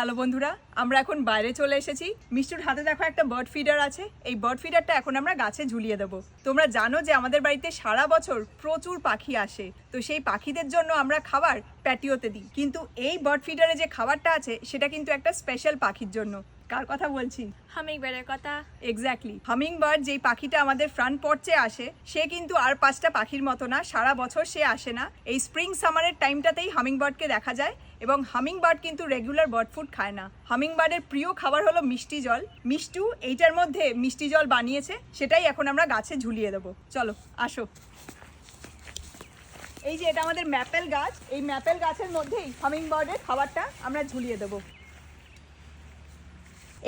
Hello বন্ধুরা, আমরা এখন বাইরে চলে এসেছি। মিষ্টুর হাতে দেখো একটা বার্ড ফিডার আছে। এই বার্ড ফিডারটা এখন আমরা গাছে ঝুলিয়ে দেবো। তোমরা জানো যে আমাদের বাড়িতে সারা বছর প্রচুর পাখি আসে, তো সেই পাখিদের জন্য আমরা খাবার প্যাটিওতে দিই। কিন্তু এই বার্ড ফিডারে যে খাবারটা আছে সেটা কিন্তু একটা স্পেশাল পাখির জন্য। কার কথা বলছি? হামিংবার্ডের কথা। এক্স্যাক্টলি, হামিংবার্ড যেই পাখিটা আমাদের ফ্রন্ট পর্চে আসে, সে কিন্তু আর 5টা পাখির মতো না, সারা বছর সে আসে না। এই স্প্রিং সামারের টাইমটাতেই হামিংবার্ডকে দেখা যায় এবং হামিংবার্ড কিন্তু রেগুলার বার্ড ফুড খায় না। হামিংবার্ডের প্রিয় খাবার হলো মিষ্টি জল। মিষ্টু এইটার মধ্যে মিষ্টি জল বানিয়েছে, সেটাই এখন আমরা গাছে ঝুলিয়ে দেবো। চলো আসো। এই যে এটা আমাদের ম্যাপেল গাছ, এই ম্যাপেল গাছের মধ্যেই হামিংবার্ডের খাবারটা আমরা ঝুলিয়ে দেবো।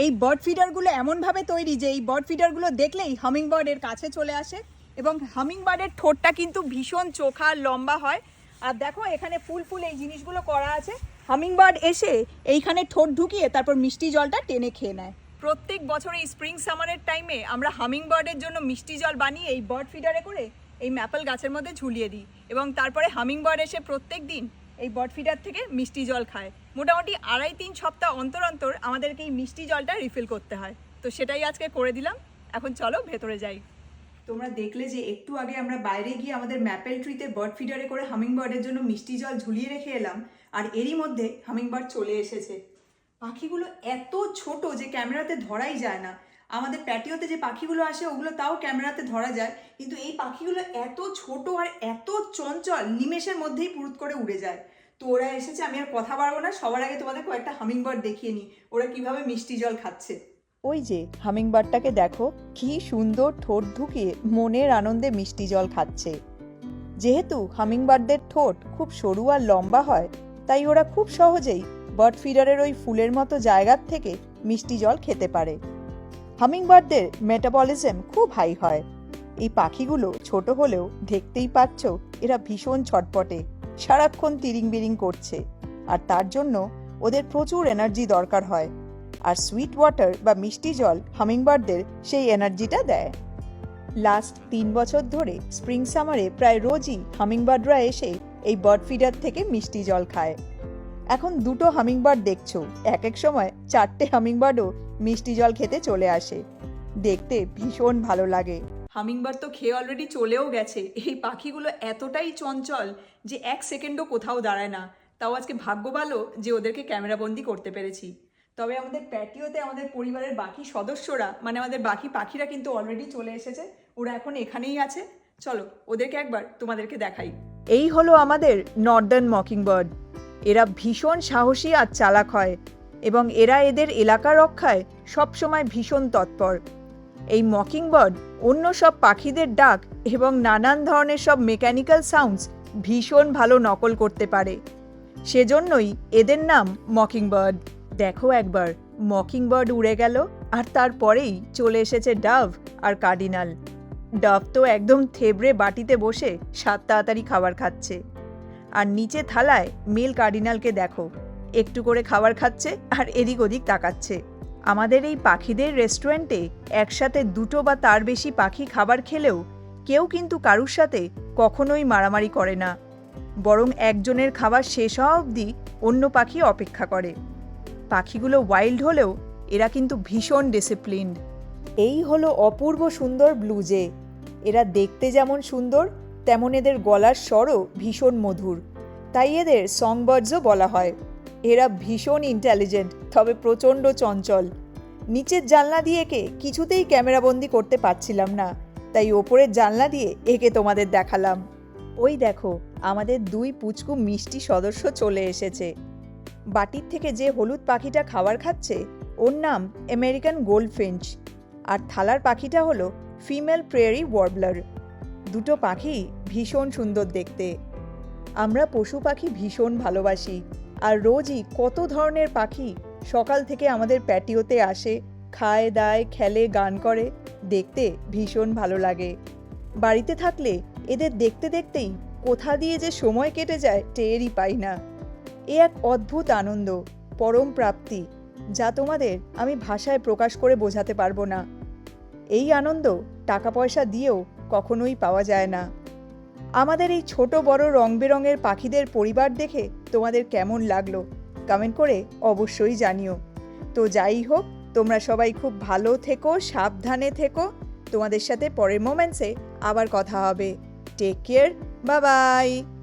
এই বার্ড ফিডারগুলো এমনভাবে তৈরি যে এই বার্ড ফিডারগুলো দেখলেই হামিংবার্ড এর কাছে চলে আসে এবং হামিংবার্ডের ঠোঁটটা কিন্তু ভীষণ চোখা লম্বা হয়। আর দেখো এখানে ফুল ফুল এই জিনিসগুলো করা আছে। হামিংবার্ড এসে এইখানে ঠোঁট ঢুকিয়ে তারপর মিষ্টি জলটা টেনে খেয়ে নেয়। প্রত্যেক বছর এই স্প্রিং সামারের টাইমে আমরা হামিংবার্ডের জন্য মিষ্টি জল বানিয়ে এই বার্ড ফিডারে করে এই ম্যাপেল গাছের মধ্যে ঝুলিয়ে দিই এবং তারপরে হামিংবার্ড এসে প্রত্যেক দিন এই বার্ড ফিডার থেকে মিষ্টি জল খায়। মোটামুটি 2.5-3 সপ্তাহ অন্তর অন্তর আমাদেরকে এই মিষ্টি জলটা রিফিল করতে হয়। তো সেটাই আজকে করে দিলাম। এখন চলো ভেতরে যাই। তোমরা দেখলে যে একটু আগে আমরা বাইরে গিয়ে আমাদের ম্যাপেল ট্রিতে বার্ড ফিডারে করে হামিংবার্ডের জন্য মিষ্টি জল ঝুলিয়ে রেখে এলাম, আর এরই মধ্যে হামিংবার্ড চলে এসেছে। পাখিগুলো এত ছোট যে ক্যামেরাতে ধরাই যায় না। আমাদের প্যাটিওতে যে পাখিগুলো আসে ওগুলো তাও ক্যামেরাতে ধরা যায়, কিন্তু এই পাখিগুলো এত ছোট আর এত চঞ্চল, নিমেষের মধ্যেই পুরুত করে উড়ে যায়। তো ওরা এসেছে, আমি আর কথা বাড়বো না, সবার আগে তোমাদের কয়েকটা হামিংবার্ড দেখিয়ে নিই ওরা কিভাবে মিষ্টি জল খাচ্ছে। ওই যে হামিংবার্ডটাকে দেখো, কি সুন্দর ঠোঁট ঢুকিয়ে মনের আনন্দে মিষ্টি জল খাচ্ছে। যেহেতু হামিংবার্ডদের ঠোঁট খুব সরু আর লম্বা হয়, তাই ওরা খুব সহজেই বার্ড ফিডারের ওই ফুলের মতো জায়গার থেকে মিষ্টি জল খেতে পারে। হামিংবার্ডদের মেটাবলিজম খুব হাই হয়। এই পাখিগুলো ছোট হলেও দেখতেই পাচ্ছ এরা ভীষণ ছটপটে, সারাক্ষণ তিরিং বিরিং করছে, আর তার জন্য ওদের প্রচুর এনার্জি দরকার হয়। আর সুইট ওয়াটার বা মিষ্টি জল হামিংবার্ডদের সেই এনার্জিটা দেয়। লাস্ট 3 বছর ধরে স্প্রিং সামারে প্রায় রোজই হামিংবার্ডরা এসে এই বার্ড ফিডার থেকে মিষ্টি জল খায়। এখন 2টো হামিংবার্ড দেখছো, এক এক সময় 4টে হামিংবার্ডও মিষ্টি জল খেতে চলে আসে। দেখতে ভীষণ ভালো লাগে। হামিংবার্ড তো খেয়ে অলরেডি চলেও গেছে। এই পাখিগুলো এতটাই চঞ্চল যে 1 সেকেন্ডও কোথাও দাঁড়ায় না। তাও আজকে ভাগ্য ভালো যে ওদেরকে ক্যামেরাবন্দি করতে পেরেছি। তবে আমাদের প্যাটিওতে আমাদের পরিবারের বাকি সদস্যরা, মানে আমাদের বাকি পাখিরা কিন্তু অলরেডি চলে এসেছে। ওরা এখন এখানেই আছে। চলো ওদেরকে একবার তোমাদেরকে দেখাই। এই হলো আমাদের নর্দার্ন মকিংবার্ড। এরা ভীষণ সাহসী আর চালাক হয় এবং এরা এদের এলাকা রক্ষায় সবসময় ভীষণ তৎপর। এই মকিংবার্ড অন্য সব পাখিদের ডাক এবং নানান ধরনের সব মেকানিক্যাল সাউন্ডস ভীষণ ভালো নকল করতে পারে। সেজন্যই এদের নাম মকিংবার্ড। দেখো একবার, মকিংবার্ড উড়ে গেল আর তারপরেই চলে এসেছে ডাভ আর কার্ডিনাল। ডাভ তো একদম থেবড়ে বাটিতে বসে সাত তাড়াতাড়ি খাবার খাচ্ছে, আর নিচে থালায় মেল কার্ডিনালকে দেখো, একটু করে খাবার খাচ্ছে আর এদিক ওদিক তাকাচ্ছে। আমাদের এই পাখিদের রেস্টুরেন্টে একসাথে 2টো বা তার বেশি পাখি খাবার খেলেও কেউ কিন্তু কারুর সাথে কখনোই মারামারি করে না, বরং একজনের খাবার শেষ হওয়া অবধি অন্য পাখি অপেক্ষা করে। পাখিগুলো ওয়াইল্ড হলেও এরা কিন্তু ভীষণ ডিসিপ্লিনড। এই হলো অপূর্ব সুন্দর ব্লু জে। এরা দেখতে যেমন সুন্দর, তেমন এদের গলার স্বরও ভীষণ মধুর, তাই এদের সংবার্ডসও বলা হয়। এরা ভীষণ ইন্টেলিজেন্ট, তবে প্রচণ্ড চঞ্চল। নিচের জানলা দিয়ে একে কিছুতেই ক্যামেরাবন্দি করতে পারছিলাম না, তাই ওপরের জানলা দিয়ে একে তোমাদের দেখালাম। ওই দেখো, আমাদের 2 পুচকু মিষ্টি সদস্য চলে এসেছে। বাটির থেকে যে হলুদ পাখিটা খাবার খাচ্ছে ওর নাম আমেরিকান গোল্ডফিঞ্চ, আর থালার পাখিটা হলো ফিমেল প্রেয়ারি ওয়ার্বলার। 2টো পাখি ভীষণ সুন্দর দেখতে। আমরা পশু পাখি ভীষণ ভালোবাসি, আর রোজই কত ধরনের পাখি সকাল থেকে আমাদের প্যাটিওতে আসে, খায় দায়, খেলে, গান করে। দেখতে ভীষণ ভালো লাগে। বাড়িতে থাকলে এদের দেখতে দেখতেই কোথা দিয়ে যে সময় কেটে যায় টেরই পাই না। এ এক অদ্ভুত আনন্দ, পরম প্রাপ্তি, যা তোমাদের আমি ভাষায় প্রকাশ করে বোঝাতে পারবো না। এই আনন্দ টাকা পয়সা দিয়েও কখনোই পাওয়া যায় না। আমাদের এই ছোট বড় রং বেরঙের পাখিদের পরিবার দেখে তোমাদের কেমন লাগলো কমেন্ট করে অবশ্যই জানিও। তো যাই হোক, তোমরা সবাই খুব ভালো থেকো, সাবধানে থেকো। তোমাদের সাথে পরের মোমেন্টসে আবার কথা হবে। Take care, bye by.